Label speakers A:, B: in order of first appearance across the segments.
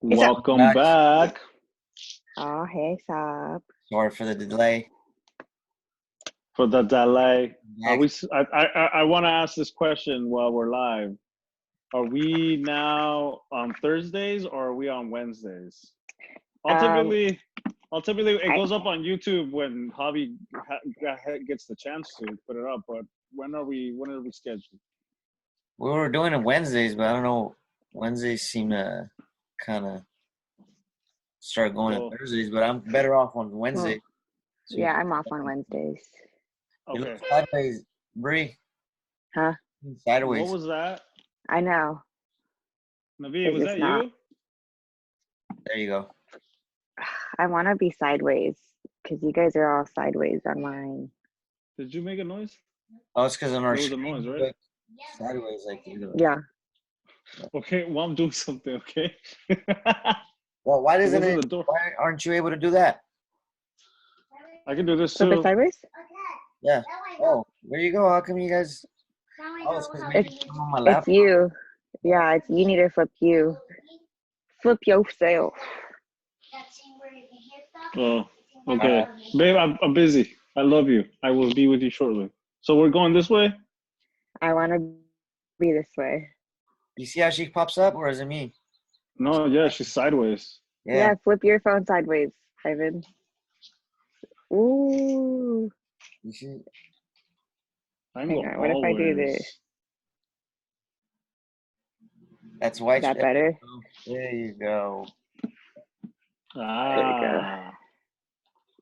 A: Hey, sup?
B: Welcome back.
A: Oh, hey, sup?
C: Sorry for the delay.
B: For the delay. Are
C: Back.
B: we? I want to ask this question while we're live. Are we now on Thursdays or are we on Wednesdays?
A: Um,
B: Ultimately, ultimately, it
A: I
B: goes up on YouTube when Javi gets the chance to put it up. But when are we? When are we scheduled?
C: We were doing it Wednesdays, but I don't know. Wednesdays seem to kind of start going to
B: Well,
C: Thursdays, but I'm better off on
A: well,
C: Wednesday. So
A: yeah, I'm off on Wednesdays.
C: you look
B: okay.
C: sideways, Bree.
A: Huh?
B: What
C: Sideways.
B: was that?
A: I know.
B: Naveed,
A: It's
B: was
A: just
B: that
A: not.
B: you?
C: There you go.
A: I want to be sideways because you guys are all sideways on mine.
B: Did you make a noise?
C: Oh, it's because on our
B: There was a noise,
C: screen, you
B: right?
C: look sideways like you.
A: Yeah.
B: Okay. Well, I'm doing something. Okay.
C: Well, why
B: It
C: doesn't
B: wasn't
C: it?
B: the door.
C: Why aren't you able to do that?
B: I can do this
A: Flip it
B: too.
A: sideways?
C: Yeah. Oh, there you go. How come you guys? Oh, it's because maybe
A: It's
C: I'm on my
A: it's
C: laptop.
A: you. Yeah, it's you need to flip you. Flip yourself.
B: Oh,
C: All
B: okay.
C: right.
B: Babe, I'm busy. I love you. I will be with you shortly. So we're going this way?
A: I want to be this way.
C: You see how she pops up, or is it me?
B: No, yeah, she's sideways.
C: Yeah.
A: Yeah, flip your phone sideways, Ivan. Ooh.
C: You see?
B: I can
A: Hang
B: go
A: on. What if I do this?
B: always.
C: That's white.
A: That better?
C: There you go.
A: There we go.
B: Ah.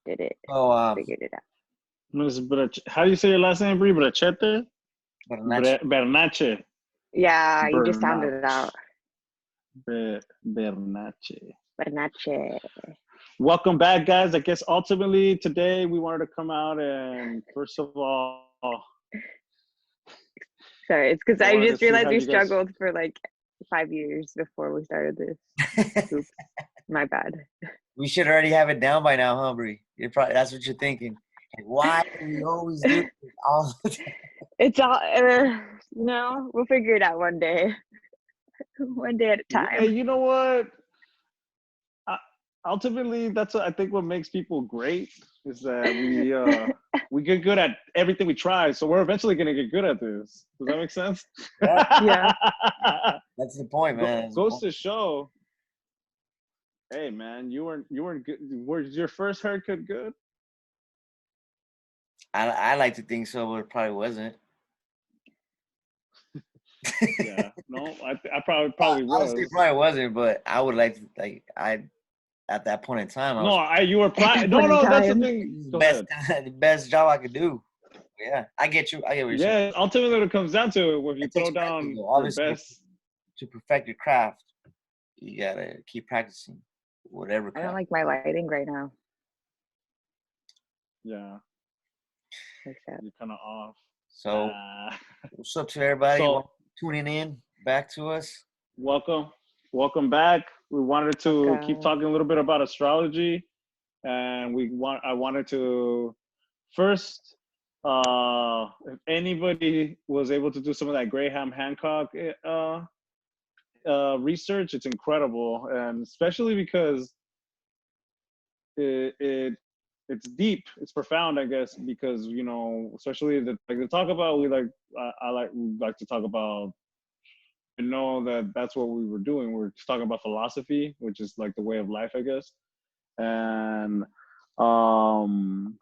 A: Did it.
C: Oh,
A: Figured it out.
B: How do you say your last name, Brie? Brachete?
C: but not
B: Bernache.
A: Yeah, you just sounded it
B: Bernache.
A: out.
B: Bernache.
A: Bernache.
B: Welcome back, guys. I guess ultimately today we wanted to come out and first of all,
A: Sorry, it's because
B: I
A: I
B: wanted to
A: just
B: see
A: realized
B: how
A: we
B: you guys.
A: struggled for like 5 years before we started this. Oops, my bad.
C: We should already have it down by now, huh, Bree? You're probably that's what you're thinking. Like, why do we always do this all the time?
A: It's all, we'll figure it out one day. One day at a
B: Hey,
A: time.
B: you know what? Uh, Ultimately, that's I think what makes people great is that we get good at everything we try. So we're eventually gonna get good at this. Does that make sense?
C: Yeah,
A: Yeah.
C: that's the point, man. That's the
B: Goes
C: point.
B: to show. Hey, man, you weren't good. Was your first haircut good?
C: I like to think so, but it probably wasn't.
B: Yeah. No, I probably
C: Honestly, it
B: was.
C: probably wasn't, but I would like to I at that point in time I
B: No,
C: was
B: you were
A: At that
B: no,
A: point in
B: no. That's the
A: time.
B: thing.
C: this is the
B: Go
C: best
B: ahead.
C: the best job I could do. Yeah, I get you. I get what you're saying.
B: Yeah, ultimately, it comes down to it. If you
C: It takes
B: throw
C: practice,
B: down
C: though.
B: your
C: Obviously,
B: best,
C: to perfect your craft, you gotta keep practicing, whatever
A: I don't
C: craft.
A: like my lighting right now.
B: yeah,
A: Like that.
B: you're kind of off.
C: So,
B: Uh,
C: what's up to everybody?
B: so
C: Tuning in back to us.
B: welcome, welcome back. We wanted to keep
A: Okay.
B: talking a little bit about astrology, and I wanted to first, if anybody was able to do some of that Graham Hancock research, it's incredible, and especially because it it's deep, it's profound, I guess, because especially the talk about we like to talk about. I know that that's what we were doing. We're just talking about philosophy, which is like the way of life, I guess, and um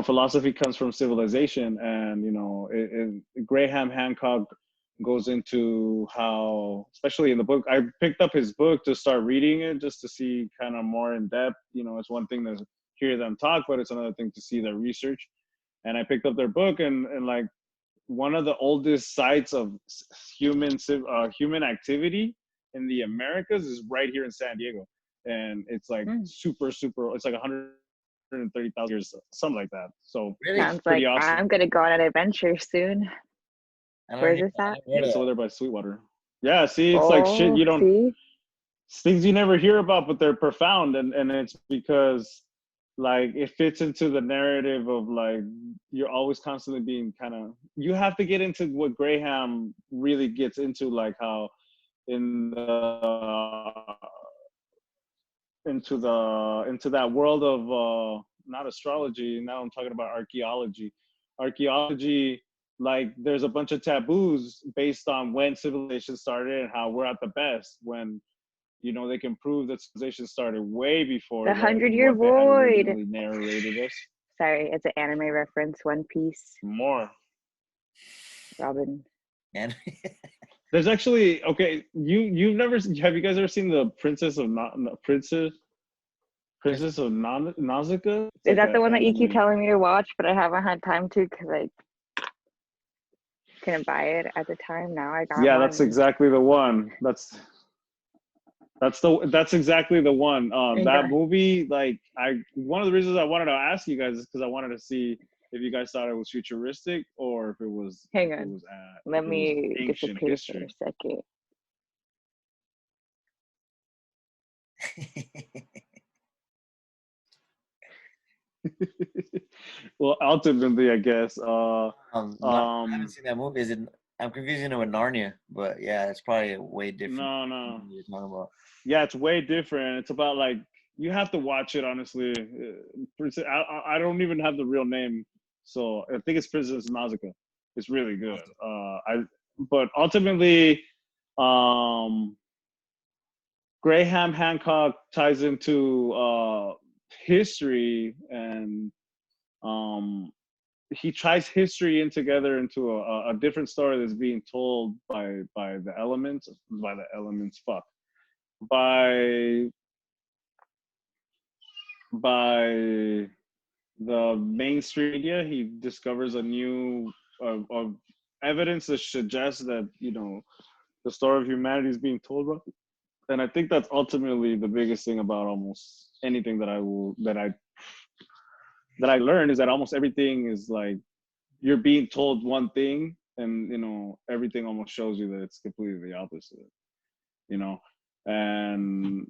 B: philosophy comes from civilization, and Graham Hancock goes into how, especially in the book, I picked up his book to start reading it just to see kind of more in depth. It's one thing to hear them talk, but it's another thing to see their research. And I picked up their book, and like one of the oldest sites of human activity in the Americas is right here in San Diego, and it's like
A: Hmm.
B: super super. It's like 130,000 years, something like that. So
C: Really?
B: it's
A: Sounds like
B: pretty awesome.
A: I'm gonna go on an adventure soon.
C: I
A: Where's
C: never
A: this at?
C: heard
B: Yeah,
C: of
B: it's over
C: that.
B: there by Sweetwater. Yeah, see, it's like shit
A: Oh,
B: you don't,
A: see?
B: it's things you never hear about, but they're profound, and it's because like it fits into the narrative of like you're always constantly being kind of, you have to get into what Graham really gets into, like how in the into that world of not astrology. Now I'm talking about archaeology. Archaeology, like there's a bunch of taboos based on when civilization started and how we're at the best. When they can prove that civilization started way before
A: The
B: that and
A: 100-Year
B: what they had
A: Void.
B: originally narrated us.
A: Sorry, it's an anime reference. One Piece.
B: More.
A: Robin.
C: And
B: There's actually okay. You've never have you guys ever seen the Princess of Nausicaa? It's
A: Is
B: like
A: that
B: an
A: the one that you keep
B: anime.
A: telling me to watch, but I haven't had time to because I couldn't buy it at the time? Now I got
B: Yeah,
A: one.
B: that's exactly the one. That's exactly the one. That
A: Okay.
B: movie, like one of the reasons I wanted to ask you guys is because I wanted to see if you guys thought it was futuristic or if it was
A: Hang on. Let me
B: ancient
A: disappear for a
B: history.
A: second.
B: Well, ultimately, I guess.
C: I haven't seen that movie. Is it? I'm confusing it with Narnia, but yeah, it's probably way different.
B: No.
C: You're talking about.
B: Yeah, it's way different. It's about like you have to watch it. Honestly, I don't even have the real name, so I think it's Princess Nausicaa. It's really good. But ultimately, um, Graham Hancock ties into history, and um, he ties history in together into a different story that's being told by the elements, fuck, by by the mainstream media. He discovers a new of evidence that suggests that the story of humanity is being told wrong. And I think that's ultimately the biggest thing about almost anything that I learned is that almost everything is like you're being told one thing, and everything almost shows you that it's completely the opposite. You know, and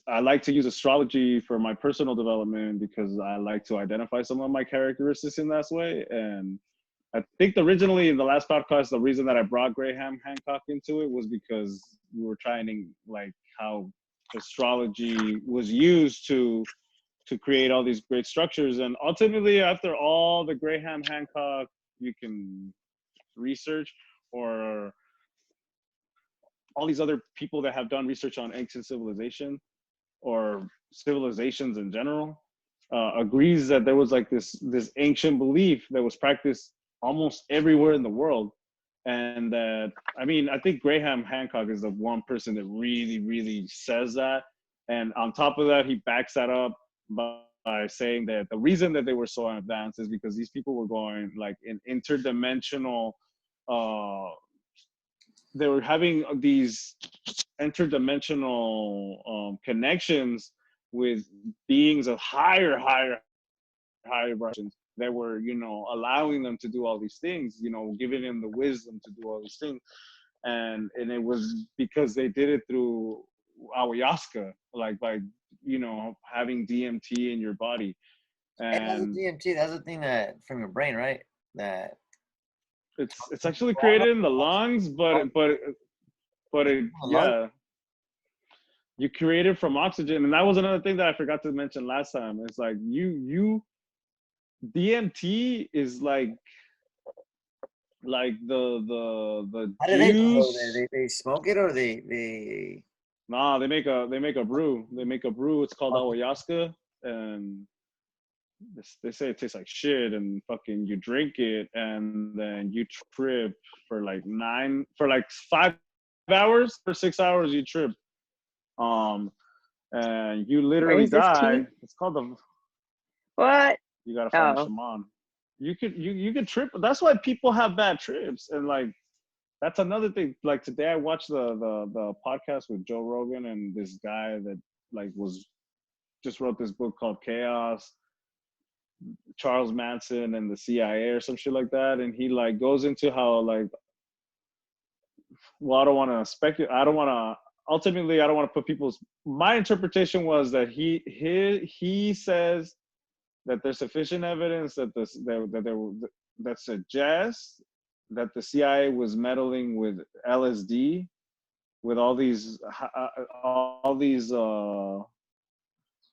B: I like to use astrology for my personal development because I like to identify some of my characteristics in that way. And I think originally in the last podcast, the reason that I brought Graham Hancock into it was because we were trying to like how astrology was used to create all these great structures. And ultimately, after all the Graham Hancock you can research, or all these other people that have done research on ancient civilization or civilizations in general, agrees that there was like this ancient belief that was practiced almost everywhere in the world. And that, I mean, I think Graham Hancock is the one person that really, really says that. And on top of that, he backs that up by saying that the reason that they were so advanced is because these people were going like in interdimensional, they were having these interdimensional connections with beings of higher vibrations that were, allowing them to do all these things, giving them the wisdom to do all these things. And it was because they did it through ayahuasca, like by, having DMT in your body.
C: And that's the
B: And
C: DMT. That's the thing that from your brain, right? That.
B: it's actually created in the lungs, yeah, you create it from oxygen. And that was another thing that I forgot to mention last time. It's like you DMT is like the
C: How do they do it?
B: juice.
C: They smoke it or they.
B: Nah, they make a brew. They make a brew. It's called ayahuasca, and they say it tastes like shit. And fucking, you drink it, and then you trip for like 5 hours or 6 hours. You trip, and you literally
A: Where's this tea?
B: die. It's called the.
A: What?
B: You gotta find a
A: Oh.
B: shaman. You could trip. That's why people have bad trips, and like that's another thing. Like today, I watched the podcast with Joe Rogan and this guy that like was just wrote this book called Chaos, Charles Manson and the CIA or some shit like that, and he like goes into how like, well, I don't want to speculate. I don't want to. Ultimately, I don't want to put people's. My interpretation was that he says that there's sufficient evidence that suggests that the CIA was meddling with LSD with all these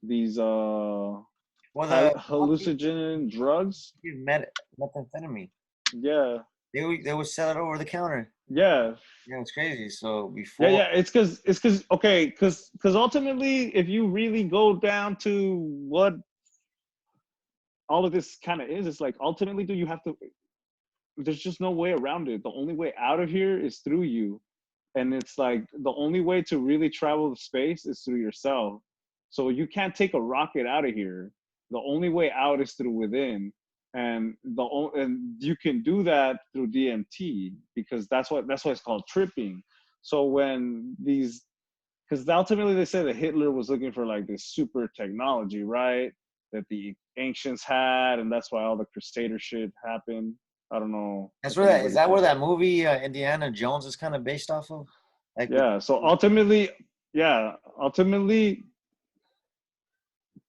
B: these
C: Well, the
B: hallucinogen drugs.
C: methamphetamine.
B: Yeah,
C: They would sell it over the counter.
B: yeah,
C: Yeah, it's crazy. So
B: yeah,
C: before
B: yeah. It's because okay, because ultimately, if you really go down to what all of this kind of is, it's like ultimately, do you have to? There's just no way around it. The only way out of here is through you. And it's like the only way to really travel the space is through yourself. So you can't take a rocket out of here. The only way out is through within. And you can do that through DMT because that's why it's called tripping. So when these because ultimately they say that Hitler was looking for like this super technology, right? That the ancients had, and that's why all the Crusader shit happened. I don't know
C: that's
B: if
C: where that is
B: anybody
C: that where
B: can.
C: that movie Indiana Jones is kind of based off of, like with
B: Yeah. So ultimately, yeah, ultimately,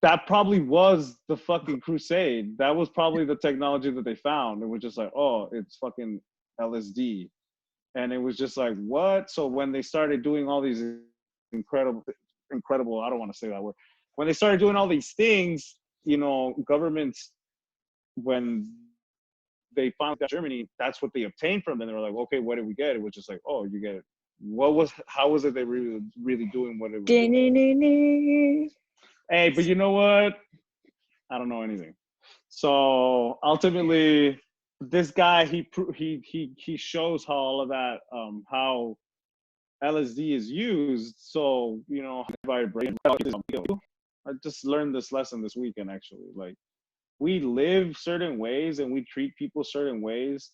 B: that probably was the fucking crusade. That was probably the technology that they found. It was just like, oh, it's fucking LSD. And it was just like, what? So when they started doing all these incredible, I don't want to say that word. When they started doing all these things, governments, when they found out Germany, that's what they obtained from them. They were like, okay, what did we get? It was just like, oh, you get it. How was it they really doing what it was doing? Hey, but you know what? I don't know anything. So ultimately, this guy he shows how all of that how LSD is used. So vibration. I just learned this lesson this weekend actually. Like we live certain ways and we treat people certain ways,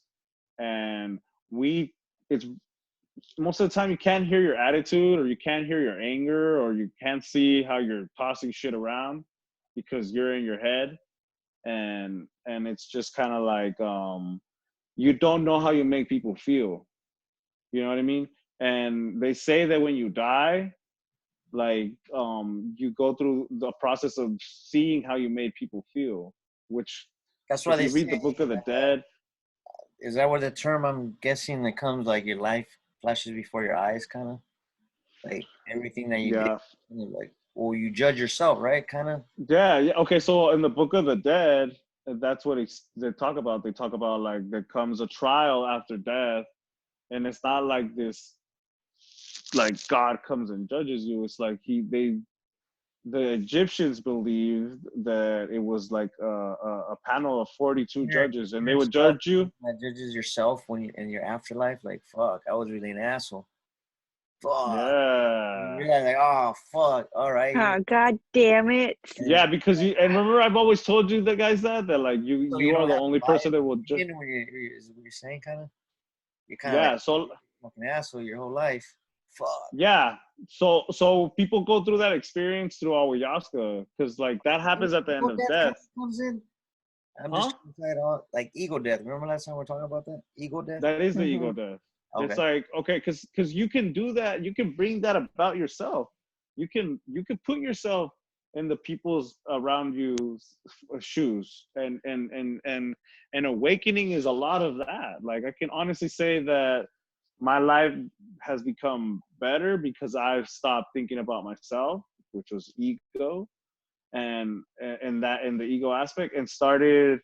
B: and we it's most of the time you can't hear your attitude or you can't hear your anger or you can't see how you're tossing shit around because you're in your head and it's just kind of like you don't know how you make people feel, you know what I mean? And they say that when you die, like you go through the process of seeing how you made people feel, which
C: that's why
B: if
C: they
B: you
C: say,
B: read the Book of the Dead.
C: is that where the term, I'm guessing, that comes like your life flashes before your eyes, kind of like everything that you did,
B: Yeah,
C: like, well, you judge yourself, right? Kind of.
B: yeah, yeah. Okay, so in the Book of the Dead, that's what they talk about. They talk about like there comes a trial after death, and it's not like this, like God comes and judges you. It's like the Egyptians believed that it was like a panel of 42 judges, and they would
C: Yourself,
B: judge you.
C: that judges yourself when you in your afterlife. Like, fuck, I was really an asshole. Fuck.
B: Yeah,
C: You're like, oh fuck. All right.
A: Oh, God damn it.
B: yeah, because you and remember I've always told you the guys that like you
C: So you
B: you are
C: don't
B: the
C: have to
B: only
C: buy
B: person
C: it
B: that
C: in
B: will
C: the beginning when is what you're saying, kind of. You're kind of like
B: yeah. So
C: fucking asshole your whole life. Fuck.
B: yeah, so people go through that experience through ayahuasca because like that happens at the end
C: Ego
B: of
C: death
B: death.
C: comes in. I'm just
B: Huh?
C: trying to say it all, like ego death. Remember last time we were talking about that? Ego death?
B: That is the ego
A: Hmm.
B: death. It's
C: Okay.
B: like okay, because you can do that. You can bring that about yourself. You can put yourself in the people's around you's shoes, and awakening is a lot of that. Like I can honestly say that my life has become better because I've stopped thinking about myself, which was ego, and that in the ego aspect, and started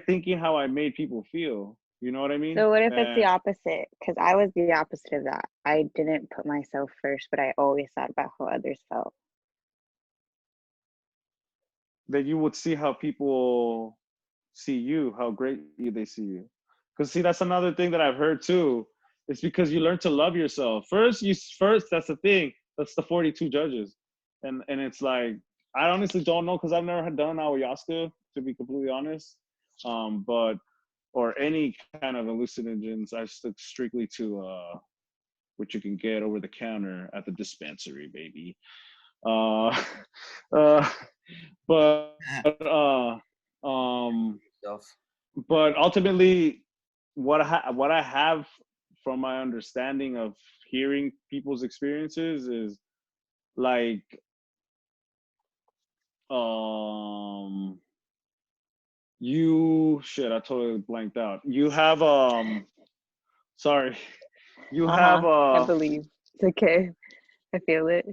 B: thinking how I made people feel. You know what I mean?
A: So what if it's the
B: And
A: opposite? Because I was the opposite of that. I didn't put myself first, but I always thought about how others felt.
B: that you would see how people see you, how great they see you. Because see, that's another thing that I've heard too. It's because you learn to love yourself. First, that's the thing. That's the 42 judges. And it's like I honestly don't know because I've never had done ayahuasca, to be completely honest. But or any kind of hallucinogens. I stick strictly to what you can get over the counter at the dispensary, baby. Uh, uh, but um,
C: Stuff.
B: but ultimately, what I have from my understanding of hearing people's experiences is like um you shit I totally blanked out. You have sorry, you have
A: Uh-huh. I believe. It's okay. I feel it.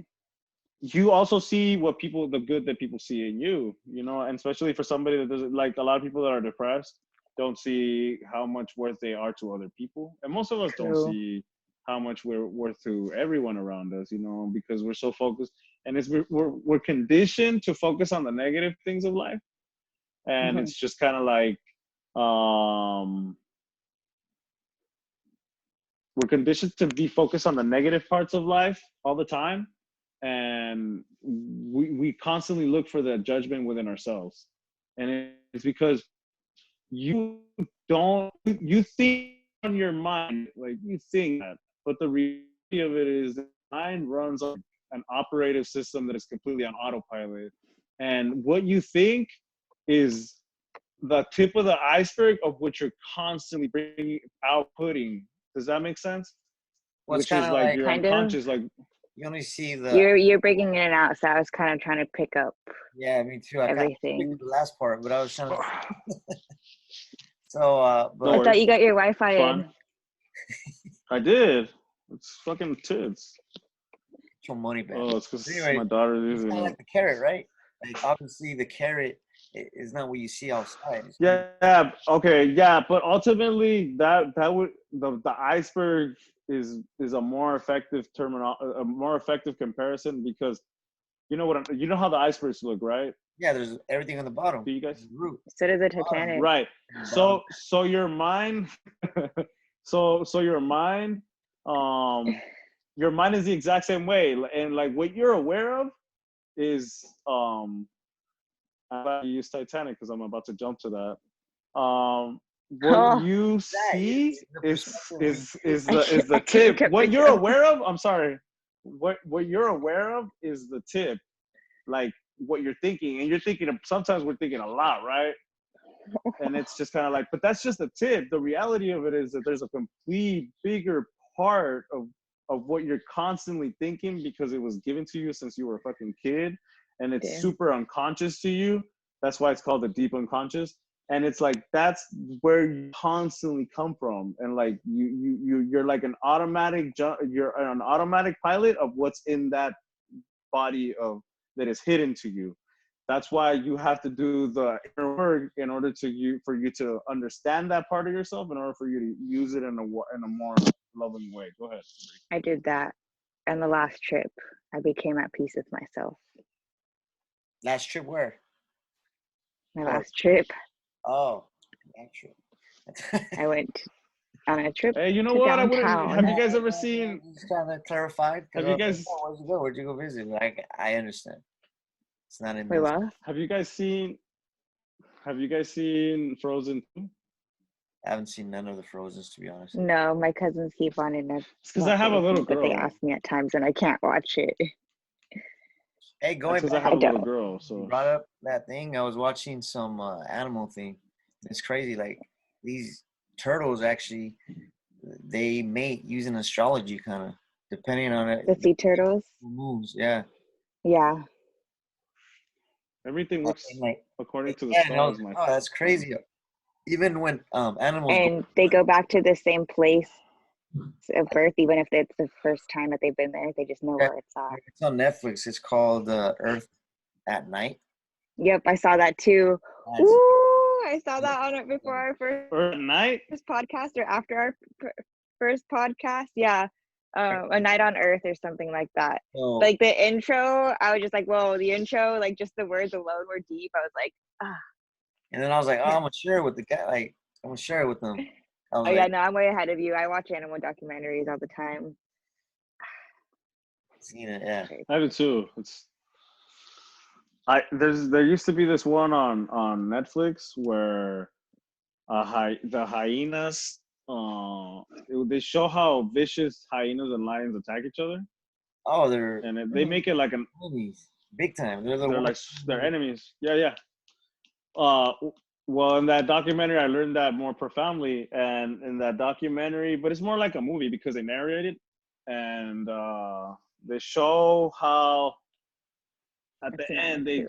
B: You also see the good that people see in you, and especially for somebody that doesn't, like, a lot of people that are depressed don't see how much worth they are to other people, and most of us don't
A: True.
B: see how much we're worth to everyone around us, because we're so focused, and we're conditioned to focus on the negative things of life, and
A: Hmm.
B: it's just kind of like, um we're conditioned to be focused on the negative parts of life all the time, and we constantly look for the judgment within ourselves, and it's because you don't you think on your mind, like, you think that, but the reality of it is the mind runs on an operative system that is completely on autopilot, and what you think is the tip of the iceberg of what you're constantly bringing outputting. Does that make sense?
C: Well, it's
B: Which
C: kind
B: is
C: of
B: like
C: like
B: your
A: Kind of.
B: unconscious, like,
C: you only see the.
A: You're breaking in and out, so I was kind of trying to pick up
C: Yeah, me too. I kind of
A: everything.
C: the last part, but I was trying to. So,
B: don't
A: I
C: but
B: worry,
A: thought you got your
B: it's
A: Wi-Fi
B: fine.
A: in.
B: I did. It's fucking tits.
C: get your money back.
B: Oh, it's
C: But
B: because my
C: anyway,
B: daughter's
C: it's
B: using
C: kind of
B: it.
C: like the carrot, right? Like obviously, the carrot is not what you see outside. It's what you,
B: Yeah, okay, yeah, but ultimately that would the iceberg is a more effective a more effective comparison, because you know how the icebergs look, right?
C: yeah, there's everything on the bottom.
B: Do you guys?
C: Root,
A: So does the
C: bottom,
A: Titanic.
B: Right.
C: and the bottom.
B: So your mind, your mind, um, your mind is the exact same way, and like what you're aware of is, I'm glad you use Titanic because I'm about to jump to that. What
A: Oh,
B: you
C: That
B: see
C: the
B: is
C: perspective we
B: is
C: see.
B: is the is
A: I
B: the
A: couldn't
B: tip.
A: get my
B: What you're
A: joke.
B: aware of, I'm sorry. What you're aware of is the tip, like what you're thinking, and you're thinking of, sometimes we're thinking a lot, right? And it's just kind of like, but that's just the tip. The reality of it is that there's a complete bigger part of what you're constantly thinking, because it was given to you since you were a fucking kid, and it's
A: Damn.
B: super unconscious to you. That's why it's called the deep unconscious. And it's like, that's where you constantly come from, and like you're like you're an automatic pilot of what's in that body of that is hidden to you. That's why you have to do the inner work in order for you to understand that part of yourself, in order for you to use it in a more loving way. Go ahead.
A: I did that on the last trip. I became at peace with myself.
C: Last trip where?
A: My
B: What?
A: last trip,
C: Oh, that trip.
A: I went on a trip
B: Hey, you know
A: to
B: what? I wouldn't. Have
A: downtown.
B: you guys
C: Yeah,
B: ever
C: yeah, yeah.
B: seen?
C: Just trying to clarify because
B: Have
C: I
B: you
C: was like,
B: guys?
C: oh, where'd you go? Where'd you go visit? Like, I understand. It's not in
A: Wait,
C: this.
A: what?
B: Have you guys seen? Have you guys seen Frozen 2?
C: I haven't seen none of the Frozens, to be honest.
A: No, my cousins keep wanting to
B: It's because I
A: watch it
B: have a
A: with
B: little
A: me, but they
B: girl.
A: ask me at times and I can't watch it.
C: Hey,
B: That's
C: going
B: because I
C: back,
B: have
A: I
B: a little
A: don't.
B: girl.
C: you
B: So
C: brought up that thing. I was watching some animal thing. It's crazy. Like these turtles actually, they mate using astrology, kind of depending on it.
A: The sea turtles?
C: Moves, yeah.
A: Yeah.
B: everything
C: And
B: works
C: like,
B: according to the
C: yeah, and I was
B: stars,
C: like,
B: my
C: oh, that's
B: friend.
C: crazy. Even when animals go,
A: And they go back to the same place of birth, even if it's the first time that they've been there. They just know
C: yeah,
A: where it's at.
C: it's on Netflix. It's called Earth at Night.
A: Yep, I saw that too.
C: That's
A: Ooh, I saw that on it before our first
B: Or at night.
A: podcast or after our first podcast. Yeah. A Night on Earth or something like that.
C: so,
A: Like the intro, I was just like, whoa, the intro, like just the words alone were deep. I was like, ah.
C: and then I was like, oh, I'm gonna share it with the guy. Like, I'm gonna share it with them. I was
A: Oh yeah,
C: like,
A: no, I'm way ahead of you. I watch animal documentaries all the time.
C: seeing it, yeah.
B: I do too. There used to be this one on Netflix where the hyenas, they show how vicious hyenas and lions attack each other,
C: Oh, they're
B: and they
A: Mhm.
B: make it like
C: enemies, big time. They're the
B: they're
C: ones.
B: like they're enemies. Yeah, yeah. Uh, well, in that documentary, I learned that more profoundly, and in that documentary, but it's more like a movie because they narrate it, and they show how at
A: I've
B: the
A: seen that one
B: end
A: too.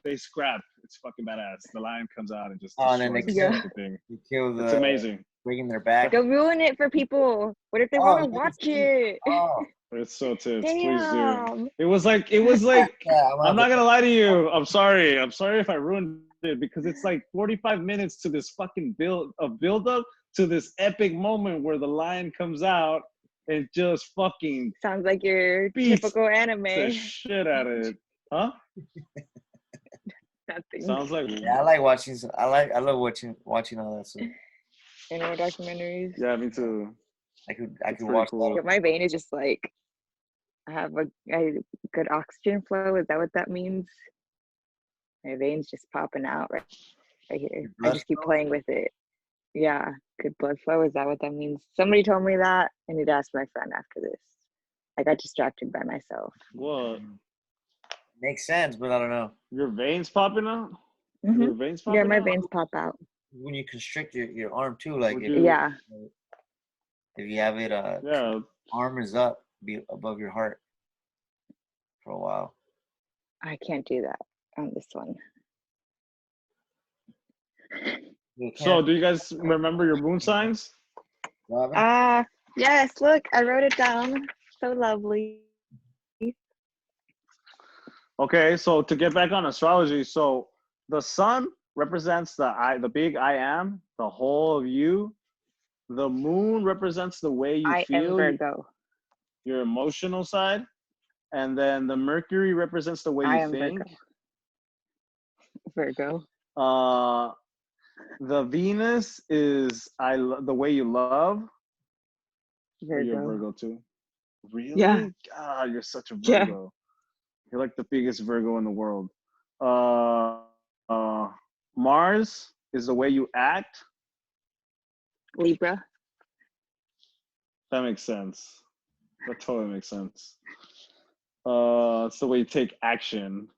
B: they scrap. It's fucking badass. The lion comes out and just
C: Oh, and then
B: destroys
A: Yeah.
B: everything.
C: they kill
B: It's
C: the
B: amazing.
C: breaking their back.
A: Don't ruin it for people. What if they
C: Oh,
A: want to
C: you can
A: watch
C: see.
A: it?
C: Oh,
B: It's so tits. Please do.
A: Damn.
B: It was like.
C: yeah,
B: I'm not gonna lie to you. I'm sorry. I'm sorry if I ruined it because it's like 45 minutes to this fucking build up to this epic moment where the lion comes out and just fucking
A: Sounds like your
B: beats
A: typical
B: the
A: anime.
B: shit out of it. Huh?
A: Nothing.
B: Sounds like.
C: Yeah, I like watching. I love watching all that stuff.
A: Animal documentaries.
B: Yeah, me too.
C: I could
B: It's pretty
C: watch
B: cool.
A: Yeah, my vein is just like I have a good oxygen flow. Is that what that means? My veins just popping out right here. I
C: blood
A: just keep
C: flow?
A: playing with it. Yeah, good blood flow. Is that what that means? Somebody told me that. I need to ask my friend after this. I got distracted by myself.
B: What?
C: Makes sense, but I don't know.
B: Your veins popping out?
A: Mhm.
B: Your veins popping
A: Yeah,
B: out?
A: my veins pop out.
C: When you constrict your arm too, like
B: Would
C: if,
B: you-
A: Yeah.
C: if you have it
B: Yeah.
C: arm is up, be above your heart for a while.
A: I can't do that on this one.
C: You
B: So,
C: can't.
B: do you guys remember your moon signs?
C: Robin?
A: Yes, look, I wrote it down. So lovely.
B: Okay, so to get back on astrology, so the sun represents the big I am, the whole of you. The moon represents the way you
A: I am
B: feel,
A: Virgo.
B: your emotional side, and then the Mercury represents the way
A: I
B: you
A: am
B: think.
A: Virgo.
B: The Venus is the way you love. Are you a
A: Virgo.
B: Virgo too? Really?
A: Yeah.
B: God, you're such a
A: Yeah.
B: Virgo. You're like the biggest Virgo in the world. Mars is the way you act.
A: Libra.
B: That makes sense. That totally makes sense. It's the way you take action.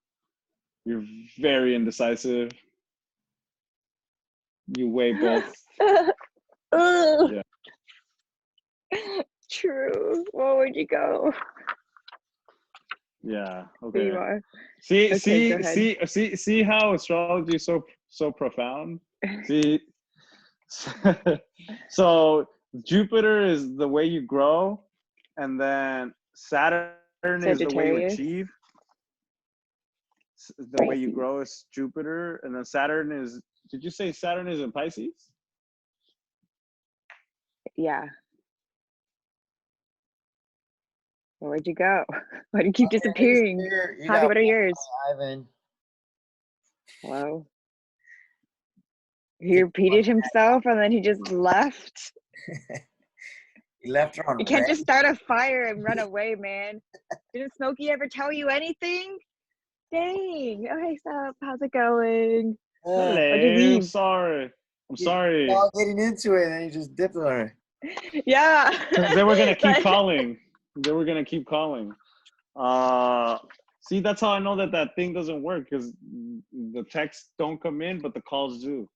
B: You're very indecisive. You weigh both. Yeah.
A: True. Where would you go?
B: Yeah.
A: There you
B: Okay.
A: are.
B: See,
A: Okay, go ahead.
B: see how astrology is so profound. See, so Jupiter is the way you grow, and then Saturn is the way you
A: Sagittarius.
B: achieve. The way you
A: Pisces.
B: grow is Jupiter, and then Saturn is. Did you say Saturn is in Pisces?
A: Yeah. Where'd you go? Why do you keep disappearing?
C: You
A: Javi,
C: got
A: what are yours?
C: Ivan.
A: Hello. He repeated himself and then he just left.
C: He left her on
A: You can't
C: red.
A: just start a fire and run away, man. Didn't Smokey ever tell you anything? Dang. Okay, stop. How's it going?
B: Hello.
A: Why'd you
B: I'm
A: leave?
B: sorry. I'm
C: You
B: sorry.
C: all getting into it, and then you just dipped on her.
A: Yeah.
B: Because they were gonna keep
A: Like-
B: calling. They were gonna keep calling. See, that's how I know that thing doesn't work because the texts don't come in, but the calls do.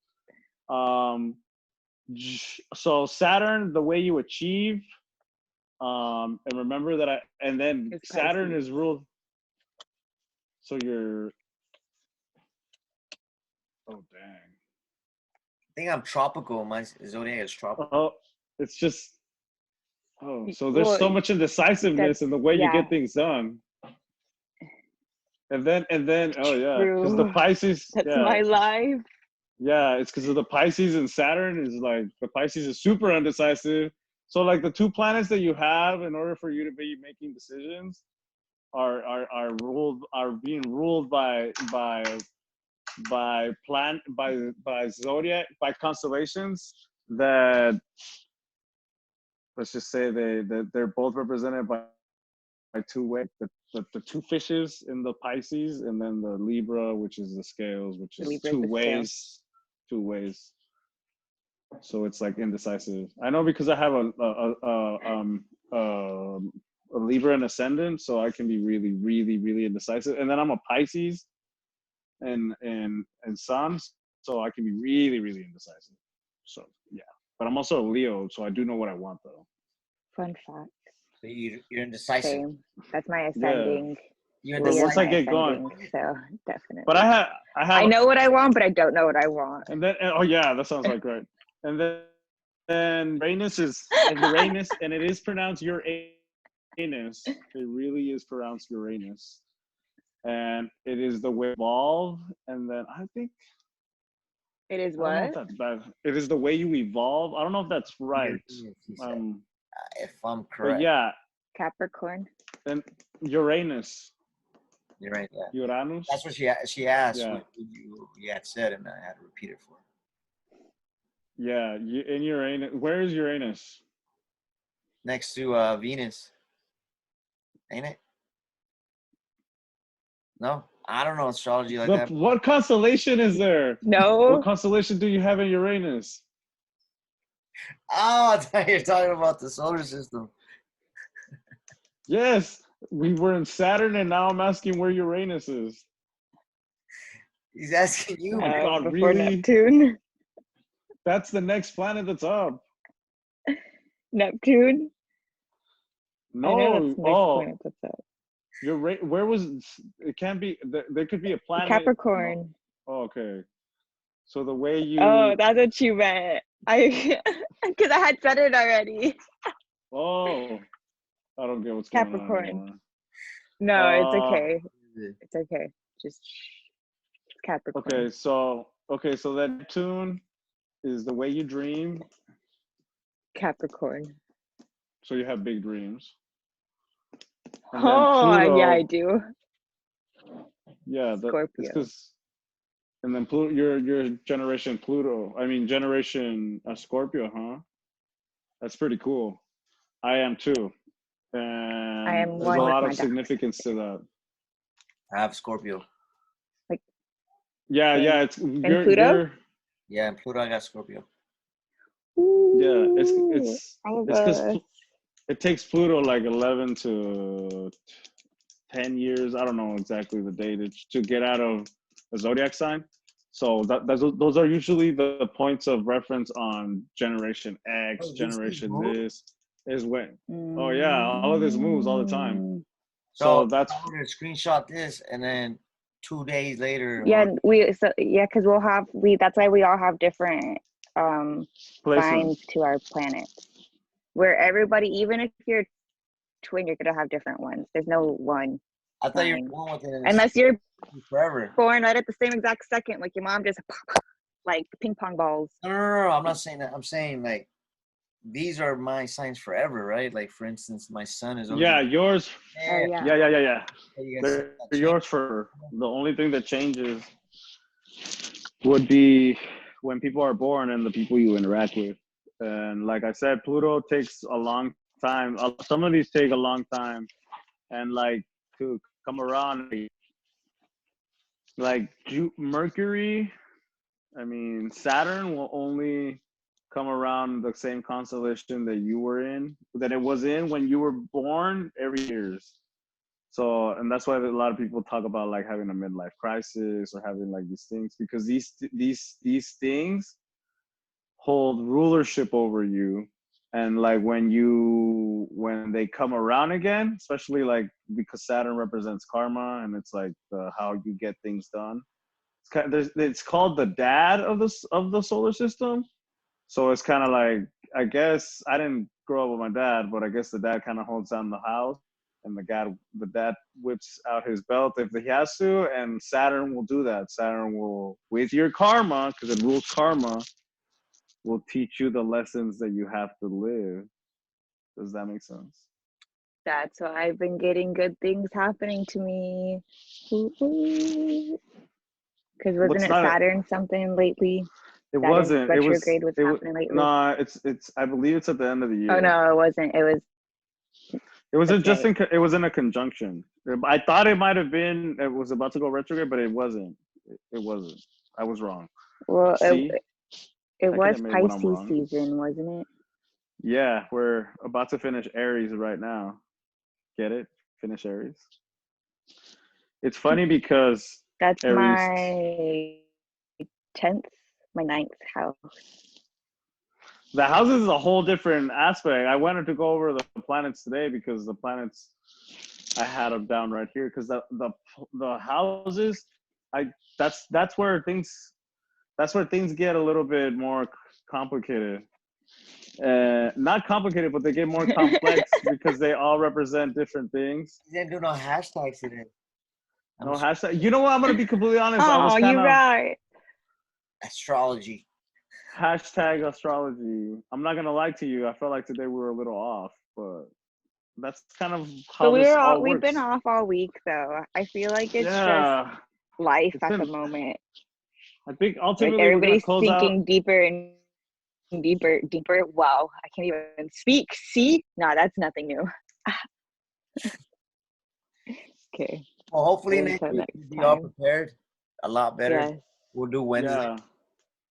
B: So Saturn, the way you achieve, and remember that and then
A: It's
B: Saturn
A: Pisces.
B: is ruled. So you're. Oh dang.
C: I think I'm tropical. My zodiac is tropical.
B: Oh, it's just. Oh, so there's
A: Well,
B: so much indecisiveness in the way you get things done. And then, oh yeah, because the
A: True.
B: Pisces,
A: That's
B: yeah,
A: my life.
B: yeah, it's because of the Pisces and Saturn is like the Pisces is super undecisive. So like the two planets that you have in order for you to be making decisions are being ruled by zodiac by constellations that let's just say they're both represented by two ways. The two fishes in the Pisces, and then the Libra, which is the scales, which is
A: Libra's
B: two
A: the
B: ways. Two ways. So it's like indecisive. I know because I have a Libra and ascendant, so I can be really, really, really indecisive. And then I'm a Pisces and Sun, so I can be really, really indecisive. So yeah, but I'm also a Leo, so I do know what I want though.
A: Fun fact.
C: So you're indecisive.
A: Same. That's my ascending.
C: You're
B: But
A: Leo,
B: once I
A: my
B: get going,
A: ascending, so definitely.
B: but I
A: know what I want, but I don't know what I want.
B: and then oh yeah, that sounds like right. And then And Uranus is and Uranus, and it is pronounced Uranus. It really is pronounced Uranus, and it is the way you evolve. And then I think
A: It is
B: I don't know if
A: what?
B: that's bad. It is the way you evolve. I don't know if that's right.
C: Uranus, he said,
B: Um,
C: if I'm
B: but
C: correct.
B: yeah,
A: Capricorn.
B: and Uranus,
C: You're right. Yeah.
B: Uranus.
C: That's what she asked.
B: Yeah.
C: What you had said, and I had to repeat it for her.
B: Yeah, in Uranus. Where is Uranus?
C: Next to Venus, ain't it? No, I don't know astrology like that.
B: What constellation is there?
A: No.
B: What constellation do you have in Uranus?
C: Oh, I thought you were talking about the solar system.
B: Yes, we were in Saturn, and now I'm asking where Uranus is.
C: He's asking you.
B: Oh my God,
A: Before
B: really?
A: Neptune.
B: That's the next planet that's up.
A: Neptune. I know
B: No,
A: that's the next planet that's up.
B: where was it? Can't be. There could be a planet.
A: Capricorn.
B: No. Oh, okay. So the way you.
A: Oh, that's what you meant. Because I had said it already.
B: Oh, I don't get what's going on
A: Capricorn.
B: anymore.
A: No, it's okay. It's okay. Just it's Capricorn.
B: Okay, so that Neptune is the way you dream.
A: Capricorn.
B: So you have big dreams. And
A: Oh,
B: Pluto,
A: yeah, I do.
B: Yeah, it's
A: Scorpio.
B: because. And then Pluto, your generation Pluto. I mean, generation Scorpio, huh? That's pretty cool. I am too, and
A: I am
B: there's
A: one
B: a
A: with
B: lot
A: my
B: of
A: dog.
B: significance to that.
C: I have Scorpio.
B: Yeah,
A: Same.
B: yeah. It's
A: And
B: you're
A: Pluto?
B: you're
C: Yeah, and Pluto, I got Scorpio.
B: yeah.
A: Ooh, all of
B: It's because
A: us.
B: it takes Pluto like 11 to 10 years. I don't know exactly the date to get out of a zodiac sign. So those are usually the points of reference on Generation X,
C: Oh, these things
B: Generation
C: move?
B: this is when. Oh yeah, all of this moves all the time.
A: Mm.
B: So
C: So
B: that's
C: I would screenshot this, and then 2 days later,
A: Yeah,
C: or
A: because we'll have that's why we all have different signs
B: placements.
A: to our planets. Where everybody, even if you're twin, you're gonna have different ones. There's no one
C: I thought you were
A: sign.
C: going with it
A: Unless you're
C: forever.
A: born right at the same exact second, like your mom just like ping pong balls.
C: No. I'm not saying that. I'm saying like these are my signs forever, right? Like for instance, my son is always
B: Yeah, yours.
A: Oh yeah.
B: Yeah.
C: You guys
B: They're yours for the only thing that changes would be when people are born and the people you interact with. And like I said, Pluto takes a long time. Some of these take a long time, and like to come around, like Mercury. I mean, Saturn will only come around the same constellation that you were in, that it was in when you were born every years. So, and that's why a lot of people talk about like having a midlife crisis or having like these things, because these things hold rulership over you. And like when they come around again, especially like because Saturn represents karma and it's like how you get things done. It's called the dad of the solar system. So it's kind of like, I guess I didn't grow up with my dad, but I guess the dad kind of holds down the house, and the dad whips out his belt if he has to, and Saturn will do that. Saturn will, with your karma, because it rules karma, will teach you the lessons that you have to live. Does that make sense?
A: That's why I've been getting good things happening to me. Because wasn't it Saturn something lately?
B: It
A: Saturn
B: wasn't.
A: retrograde was happening lately.
B: Nah, it's. I believe it's at the end of the year.
A: Oh no, it wasn't. It was.
B: It was just in. It was in a conjunction. I thought it might have been. It was about to go retrograde, but it wasn't. It wasn't. I was wrong.
A: Well,
B: See,
A: it was Pisces season, wasn't it?
B: Yeah, we're about to finish Aries right now. Get it? Finish Aries. It's funny because
A: that's
B: Aries,
A: my 10th, my 9th house.
B: the houses is a whole different aspect. I wanted to go over the planets today because the planets I had them down right here because the houses that's where things get a little bit more complicated Not complicated, but they get more complex because they all represent different things.
C: You didn't do no hashtags today.
B: No hashtag. You know what? I'm gonna be completely honest. I
A: Oh,
B: was kind
A: you're
B: of
A: right.
C: astrology.
B: hashtag astrology. I'm not gonna lie to you. I felt like today we were a little off, but that's kind of how
A: But
B: this all
A: we've
B: works.
A: been off all week though. I feel like it's just
B: Yeah,
A: life
B: it's
A: at the
B: been.
A: moment.
B: I think
A: Like
B: ultimately we're gonna
A: everybody's
B: close out.
A: thinking deeper and deeper. Wow, I can't even speak. See? No, that's nothing new. Okay.
C: Well, hopefully next
A: Until
C: week
A: next
C: we'll be all
A: time.
C: prepared, a lot better.
A: Yes.
C: We'll do Wednesday,
B: Yeah.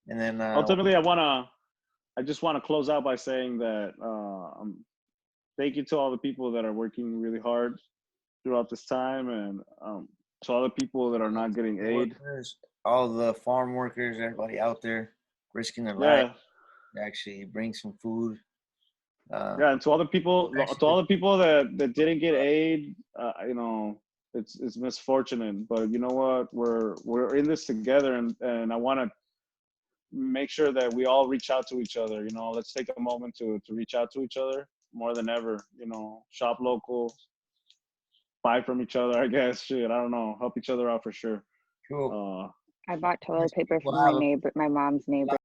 C: and then
B: Ultimately, I just wanna close out by saying that thank you to all the people that are working really hard throughout this time, and to all the people that are not getting aid.
C: workers, all the farm workers, everybody out there risking their life
B: Yeah,
C: to actually bring some food.
B: yeah, and to all the people, that didn't get aid, it's misfortunate, but you know what? We're in this together, and I want to make sure that we all reach out to each other. Let's take a moment to reach out to each other more than ever. Shop local, buy from each other. I guess shit. I don't know. Help each other out for sure.
C: Cool.
A: I bought toilet
C: Next week
A: paper
C: we'll
A: from
C: have a
A: my mom's neighbor.